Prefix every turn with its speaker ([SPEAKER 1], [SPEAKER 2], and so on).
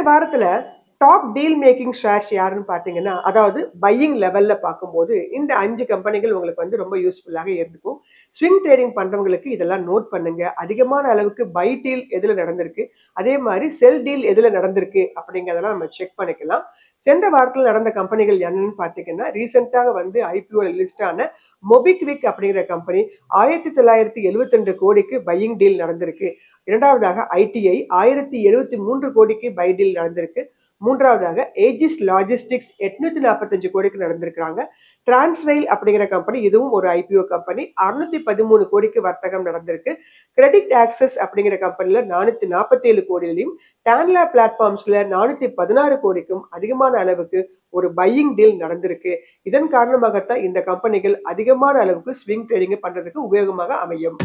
[SPEAKER 1] வாரத்துல top deal making shares யாருன்னு பாத்தீங்கன்னா, அதாவது பையிங் லெவல்ல பார்க்கும்போது இந்த 5 கம்பெனிகள் உங்களுக்கு வந்து ரொம்ப யூஸ்ஃபுல்லாக இருக்கும். ஸ்விங் ட்ரேடிங் பண்றவங்களுக்கு இதெல்லாம் நோட் பண்ணுங்க. அதிகமான அளவுக்கு பை டீல் எதுல நடந்திருக்கு, அதே மாதிரி செல் டீல் எதுல நடந்திருக்கு அப்படிங்கிறதெல்லாம் நம்ம செக் பண்ணிக்கலாம். சென்ற வாரத்தில் நடந்த கம்பெனிகள் என்னன்னு பாத்தீங்கன்னா, ரீசெண்டாக வந்து ஐபிஓ லிஸ்ட் ஆன மொபிக்விக் அப்படிங்கிற கம்பெனி 1972 கோடிக்கு பையிங் டீல் நடந்திருக்கு. இரண்டாவதாக ஐடிஐ 1073 கோடிக்கு பை டீல் நடந்திருக்கு. மூன்றாவதாக ஏஜிஸ் லாஜிஸ்டிக்ஸ் 845 கோடிக்கு நடந்திருக்காங்க. டிரான்ஸ்ரெயில் அப்படிங்கிற கம்பெனி, இதுவும் ஒரு ஐபிஓ கம்பெனி, 613 கோடிக்கு வர்த்தகம் நடந்திருக்கு. கிரெடிட் ஆக்சஸ் அப்படிங்கிற கம்பெனில 447 கோடியிலையும், டான்லா பிளாட்ஃபார்ம்ஸ்ல 416 கோடிக்கும் அதிகமான அளவுக்கு ஒரு பையிங் டீல் நடந்திருக்கு. இதன் காரணமாகத்தான் இந்த கம்பெனிகள் அதிகமான அளவுக்கு ஸ்விங் ட்ரேடிங் பண்றதுக்கு உபயோகமாக அமையும்.